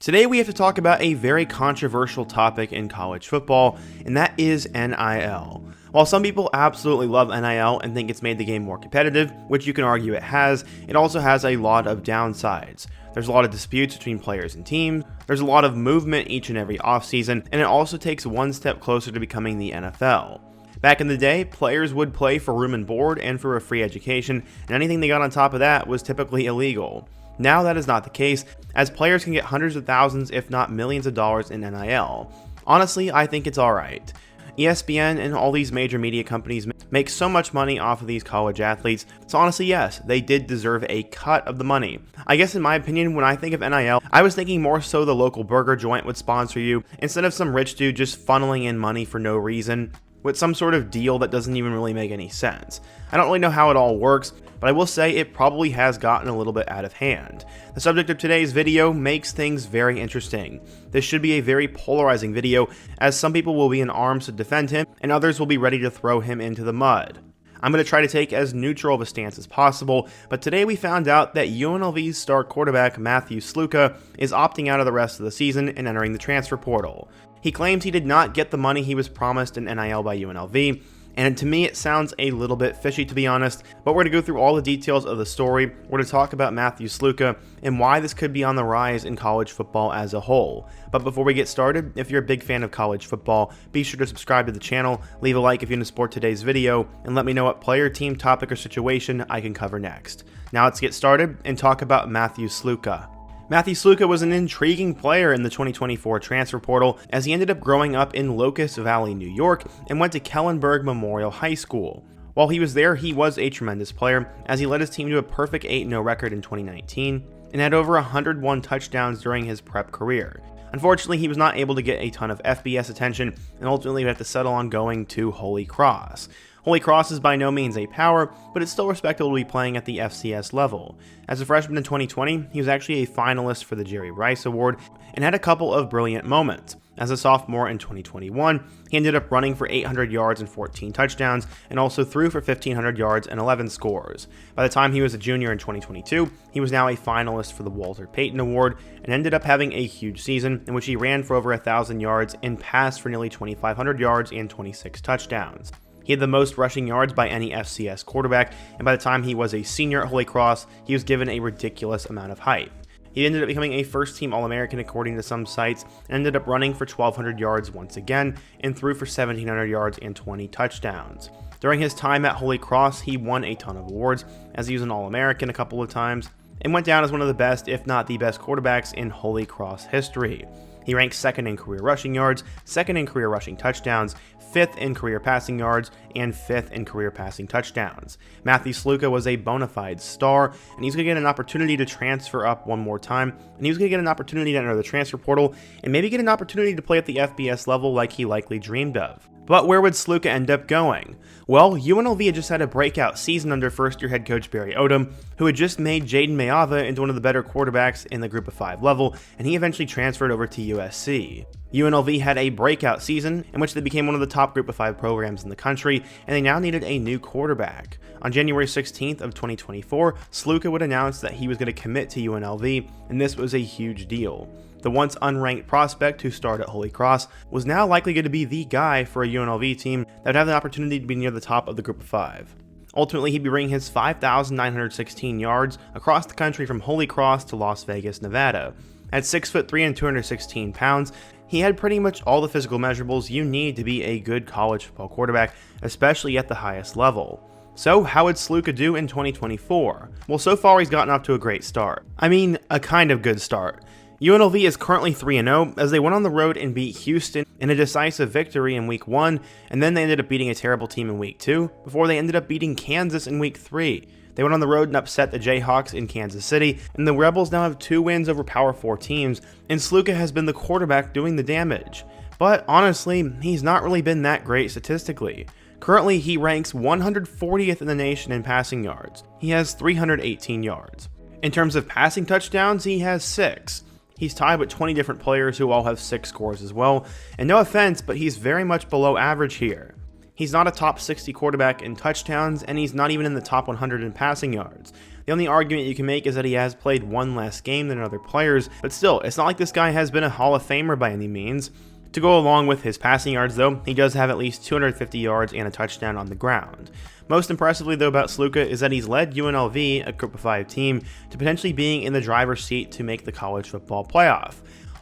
Today we have to talk about a very controversial topic in college football, and that is NIL. While some people absolutely love NIL and think it's made the game more competitive, which you can argue it has, it also has a lot of downsides. There's a lot of disputes between players and teams, there's a lot of movement each and every offseason, and it also takes one step closer to becoming the NFL. Back in the day, players would play for room and board and for a free education, and anything they got on top of that was typically illegal. Now that is not the case, as players can get hundreds of thousands if not millions of dollars in NIL. Honestly, I think it's alright. ESPN and all these major media companies make so much money off of these college athletes, so honestly yes, they did deserve a cut of the money. I guess in my opinion, when I think of NIL, I was thinking more so the local burger joint would sponsor you, instead of some rich dude just funneling in money for no reason, with some sort of deal that doesn't even really make any sense. I don't really know how it all works, but I will say it probably has gotten a little bit out of hand. The subject of today's video makes things very interesting. This should be a very polarizing video, as some people will be in arms to defend him, and others will be ready to throw him into the mud. I'm going to try to take as neutral of a stance as possible, but today we found out that UNLV's star quarterback Matthew Sluka is opting out of the rest of the season and entering the transfer portal. He claims he did not get the money he was promised in NIL by UNLV, and to me it sounds a little bit fishy to be honest, but we're going to go through all the details of the story, we're going to talk about Matthew Sluka, and why this could be on the rise in college football as a whole. But before we get started, if you're a big fan of college football, be sure to subscribe to the channel, leave a like if you want to support today's video, and let me know what player, team, topic, or situation I can cover next. Now let's get started and talk about Matthew Sluka. Matthew Sluka was an intriguing player in the 2024 transfer portal, as he ended up growing up in Locust Valley, New York, and went to Kellenberg Memorial High School. While he was there, he was a tremendous player, as he led his team to a perfect 8-0 record in 2019, and had over 101 touchdowns during his prep career. Unfortunately, he was not able to get a ton of FBS attention, and ultimately had to settle on going to Holy Cross. Holy Cross is by no means a power, but it's still respectable to be playing at the FCS level. As a freshman in 2020, he was actually a finalist for the Jerry Rice Award, and had a couple of brilliant moments. As a sophomore in 2021, he ended up running for 800 yards and 14 touchdowns, and also threw for 1,500 yards and 11 scores. By the time he was a junior in 2022, he was now a finalist for the Walter Payton Award, and ended up having a huge season in which he ran for over 1,000 yards and passed for nearly 2,500 yards and 26 touchdowns. He had the most rushing yards by any FCS quarterback, and by the time he was a senior at Holy Cross, he was given a ridiculous amount of hype. He ended up becoming a first-team All-American according to some sites, and ended up running for 1,200 yards once again, and threw for 1,700 yards and 20 touchdowns. During his time at Holy Cross, he won a ton of awards, as he was an All-American a couple of times, and went down as one of the best, if not the best quarterbacks in Holy Cross history. He ranks 2nd in career rushing yards, 2nd in career rushing touchdowns, 5th in career passing yards, and 5th in career passing touchdowns. Matthew Sluka was a bona fide star, and he's going to get an opportunity to transfer up one more time, and he's going to get an opportunity to enter the transfer portal, and maybe get an opportunity to play at the FBS level like he likely dreamed of. But where would Sluka end up going? Well, UNLV had just had a breakout season under first-year head coach Barry Odom, who had just made Jaden Mayava into one of the better quarterbacks in the Group of 5 level, and he eventually transferred over to USC. UNLV had a breakout season in which they became one of the top Group of 5 programs in the country, and they now needed a new quarterback. On January 16th of 2024, Sluka would announce that he was going to commit to UNLV, and this was a huge deal. The once unranked prospect who starred at Holy Cross was now likely going to be the guy for a UNLV team that would have the opportunity to be near the top of the Group of 5. Ultimately, he'd be bringing his 5,916 yards across the country from Holy Cross to Las Vegas, Nevada. At 6'3" and 216 pounds, he had pretty much all the physical measurables you need to be a good college football quarterback, especially at the highest level. So how would Sluka do in 2024? Well, so far he's gotten off to a great start. I mean, a kind of good start. UNLV is currently 3-0 as they went on the road and beat Houston in a decisive victory in Week 1, and then they ended up beating a terrible team in Week 2, before they ended up beating Kansas in Week 3. They went on the road and upset the Jayhawks in Kansas City, and the Rebels now have 2 wins over Power 4 teams, and Sluka has been the quarterback doing the damage. But honestly, he's not really been that great statistically. Currently, he ranks 140th in the nation in passing yards. He has 318 yards. In terms of passing touchdowns, he has 6. He's tied with 20 different players who all have 6 scores as well, and no offense, but he's very much below average here. He's not a top 60 quarterback in touchdowns, and he's not even in the top 100 in passing yards. The only argument you can make is that he has played one less game than other players, but still, it's not like this guy has been a Hall of Famer by any means. To go along with his passing yards though, he does have at least 250 yards and a touchdown on the ground. Most impressively though about Sluka is that he's led UNLV, a Group of 5 team, to potentially being in the driver's seat to make the college football playoff.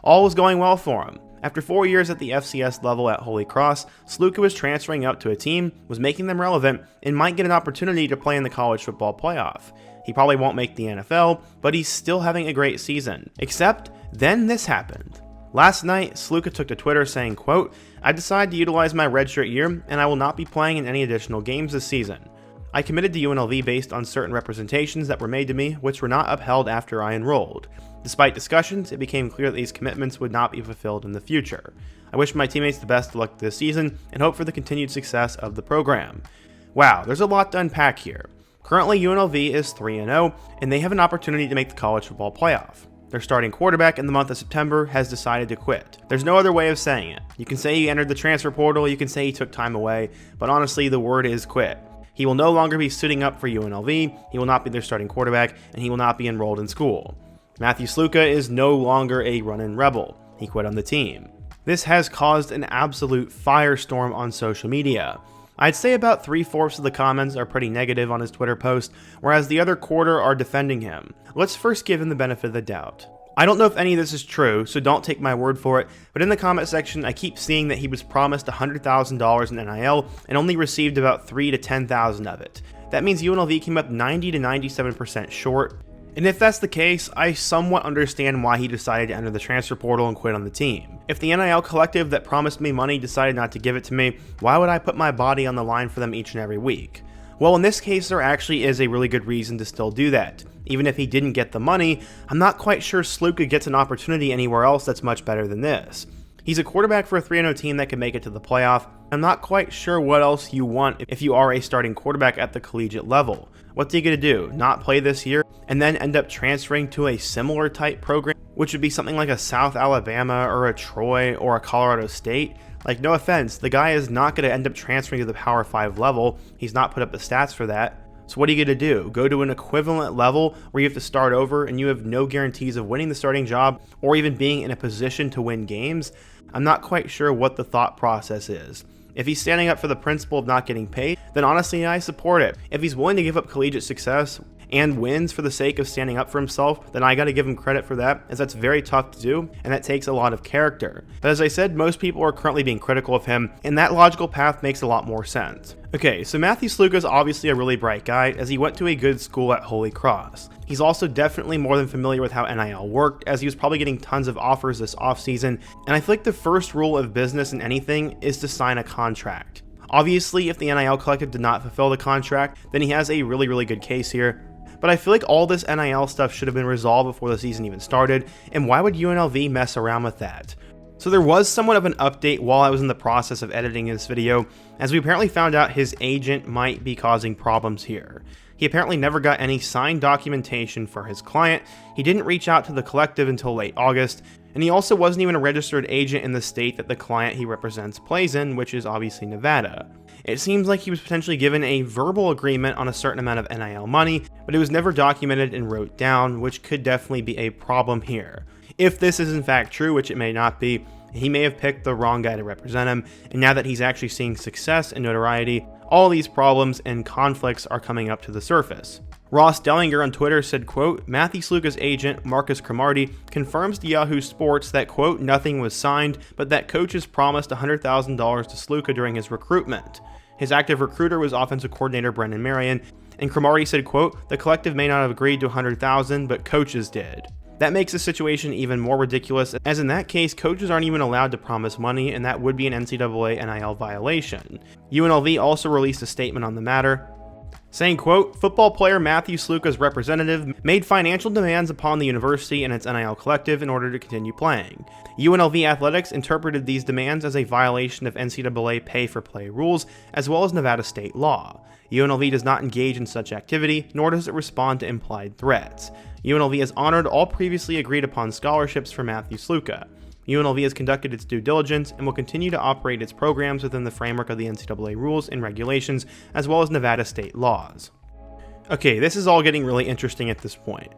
All was going well for him. After 4 years at the FCS level at Holy Cross, Sluka was transferring up to a team, was making them relevant, and might get an opportunity to play in the college football playoff. He probably won't make the NFL, but he's still having a great season. Except, then this happened. Last night, Sluka took to Twitter saying, quote, "I decided to utilize my redshirt year, and I will not be playing in any additional games this season. I committed to UNLV based on certain representations that were made to me, which were not upheld after I enrolled. Despite discussions, it became clear that these commitments would not be fulfilled in the future. I wish my teammates the best of luck this season, and hope for the continued success of the program." Wow, there's a lot to unpack here. Currently, UNLV is 3-0, and they have an opportunity to make the college football playoff. Their starting quarterback in the month of September has decided to quit. There's no other way of saying it. You can say he entered the transfer portal, you can say he took time away, but honestly, the word is quit. He will no longer be suiting up for UNLV, he will not be their starting quarterback, and he will not be enrolled in school. Matthew Sluka is no longer a run-in rebel. He quit on the team. This has caused an absolute firestorm on social media. I'd say about 3/4 of the comments are pretty negative on his Twitter post, whereas the other quarter are defending him. Let's first give him the benefit of the doubt. I don't know if any of this is true, so don't take my word for it, but in the comment section I keep seeing that he was promised $100,000 in NIL and only received about $3,000 to $10,000 of it. That means UNLV came up 90 to 97% short. And if that's the case, I somewhat understand why he decided to enter the transfer portal and quit on the team. If the NIL collective that promised me money decided not to give it to me, why would I put my body on the line for them each and every week? Well, in this case, there actually is a really good reason to still do that. Even if he didn't get the money, I'm not quite sure Sluka gets an opportunity anywhere else that's much better than this. He's a quarterback for a 3-0 team that can make it to the playoff. I'm not quite sure what else you want if you are a starting quarterback at the collegiate level. What's he going to do? Not play this year and then end up transferring to a similar type program, which would be something like a South Alabama or a Troy or a Colorado State? Like, no offense, the guy is not going to end up transferring to the Power 5 level. He's not put up the stats for that. So what are you going to do? Go to an equivalent level where you have to start over and you have no guarantees of winning the starting job or even being in a position to win games? I'm not quite sure what the thought process is. If he's standing up for the principle of not getting paid, then honestly I support it. If he's willing to give up collegiate success and wins for the sake of standing up for himself, then I gotta give him credit for that, as that's very tough to do, and that takes a lot of character. But as I said, most people are currently being critical of him, and that logical path makes a lot more sense. Okay, so Matthew Sluke is obviously a really bright guy, as he went to a good school at Holy Cross. He's also definitely more than familiar with how NIL worked, as he was probably getting tons of offers this offseason, and I feel like the first rule of business in anything is to sign a contract. Obviously, if the NIL collective did not fulfill the contract, then he has a really good case here. But I feel like all this NIL stuff should have been resolved before the season even started, and why would UNLV mess around with that? So there was somewhat of an update while I was in the process of editing this video, as we apparently found out his agent might be causing problems here. He apparently never got any signed documentation for his client, he didn't reach out to the collective until late August, and he also wasn't even a registered agent in the state that the client he represents plays in, which is obviously Nevada. It seems like he was potentially given a verbal agreement on a certain amount of NIL money, but it was never documented and wrote down, which could definitely be a problem here. If this is in fact true, which it may not be, he may have picked the wrong guy to represent him, and now that he's actually seeing success and notoriety, all these problems and conflicts are coming up to the surface. Ross Dellinger on Twitter said, quote, Matthew Sluka's agent, Marcus Cromartie, confirms to Yahoo Sports that, quote, nothing was signed, but that coaches promised $100,000 to Sluka during his recruitment. His active recruiter was offensive coordinator Brendan Marion, and Cromartie said, quote, the collective may not have agreed to $100,000, but coaches did. That makes the situation even more ridiculous, as in that case, coaches aren't even allowed to promise money, and that would be an NCAA NIL violation. UNLV also released a statement on the matter, saying, quote, football player Matthew Sluka's representative made financial demands upon the university and its NIL collective in order to continue playing. UNLV Athletics interpreted these demands as a violation of NCAA pay-for-play rules, as well as Nevada state law. UNLV does not engage in such activity, nor does it respond to implied threats. UNLV has honored all previously agreed upon scholarships for Matthew Sluka. UNLV has conducted its due diligence and will continue to operate its programs within the framework of the NCAA rules and regulations, as well as Nevada state laws. Okay, this is all getting really interesting at this point.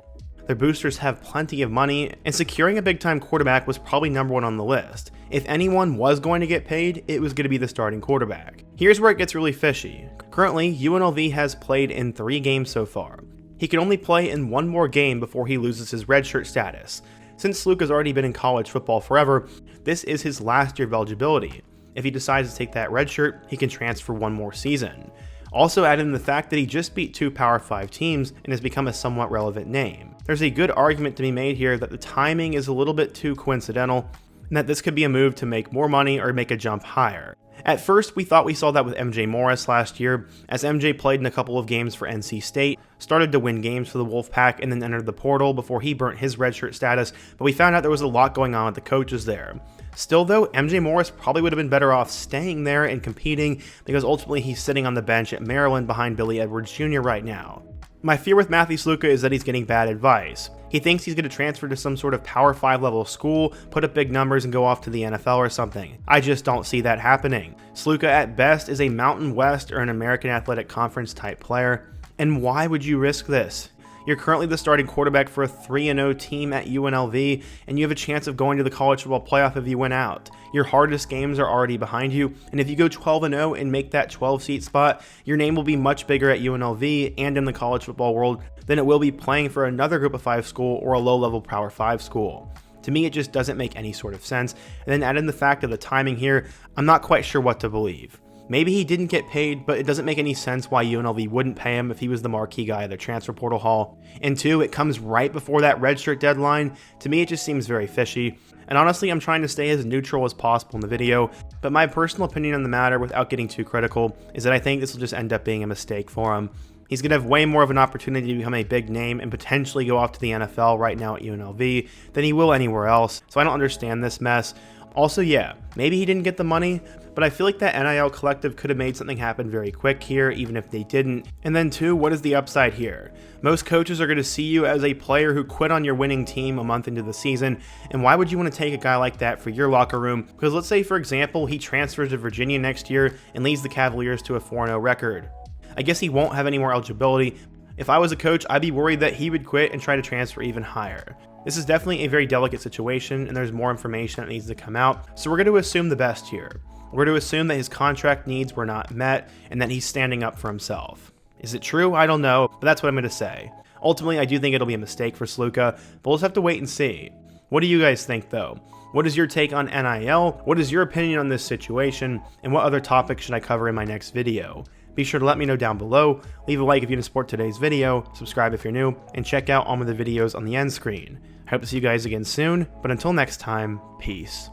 Their boosters have plenty of money, and securing a big-time quarterback was probably number one on the list. If anyone was going to get paid, it was going to be the starting quarterback. Here's where it gets really fishy. Currently, UNLV has played in 3 games so far. He can only play in 1 more game before he loses his redshirt status. Since Sluke has already been in college football forever, this is his last year of eligibility. If he decides to take that redshirt, he can transfer 1 more season. Also add in the fact that he just beat 2 Power 5 teams and has become a somewhat relevant name. There's a good argument to be made here that the timing is a little bit too coincidental, and that this could be a move to make more money or make a jump higher. At first, we thought we saw that with MJ Morris last year, as MJ played in a couple of games for NC State, started to win games for the Wolfpack, and then entered the portal before he burnt his redshirt status, but we found out there was a lot going on with the coaches there. Still though, MJ Morris probably would have been better off staying there and competing, because ultimately he's sitting on the bench at Maryland behind Billy Edwards Jr. right now. My fear with Matthew Sluka is that he's getting bad advice. He thinks he's going to transfer to some sort of Power 5 level school, put up big numbers, and go off to the NFL or something. I just don't see that happening. Sluka at best is a Mountain West or an American Athletic Conference type player. And why would you risk this? You're currently the starting quarterback for a 3-0 team at UNLV, and you have a chance of going to the college football playoff if you win out. Your hardest games are already behind you, and if you go 12-0 and make that 12-seat spot, your name will be much bigger at UNLV and in the college football world than it will be playing for another Group of 5 school or a low-level Power 5 school. To me, it just doesn't make any sort of sense, and then add in the fact of the timing here, I'm not quite sure what to believe. Maybe he didn't get paid, but it doesn't make any sense why UNLV wouldn't pay him if he was the marquee guy at the transfer portal haul. And 2, it comes right before that redshirt deadline. To me, it just seems very fishy. And honestly, I'm trying to stay as neutral as possible in the video, but my personal opinion on the matter, without getting too critical, is that I think this will just end up being a mistake for him. He's going to have way more of an opportunity to become a big name and potentially go off to the NFL right now at UNLV than he will anywhere else, so I don't understand this mess. Also, yeah, maybe he didn't get the money, but I feel like that NIL collective could have made something happen very quick here, even if they didn't. And then 2, what is the upside here? Most coaches are going to see you as a player who quit on your winning team a month into the season, and why would you want to take a guy like that for your locker room? Because let's say, for example, he transfers to Virginia next year and leads the Cavaliers to a 4-0 record. I guess he won't have any more eligibility. If I was a coach, I'd be worried that he would quit and try to transfer even higher. This is definitely a very delicate situation, and there's more information that needs to come out, so we're going to assume the best here. We're going to assume that his contract needs were not met, and that he's standing up for himself. Is it true? I don't know, but that's what I'm going to say. Ultimately, I do think it'll be a mistake for Sluka, but we'll just have to wait and see. What do you guys think, though? What is your take on NIL? What is your opinion on this situation? And what other topics should I cover in my next video? Be sure to let me know down below, leave a like if you want to support today's video, subscribe if you're new, and check out all of the videos on the end screen. I hope to see you guys again soon, but until next time, peace.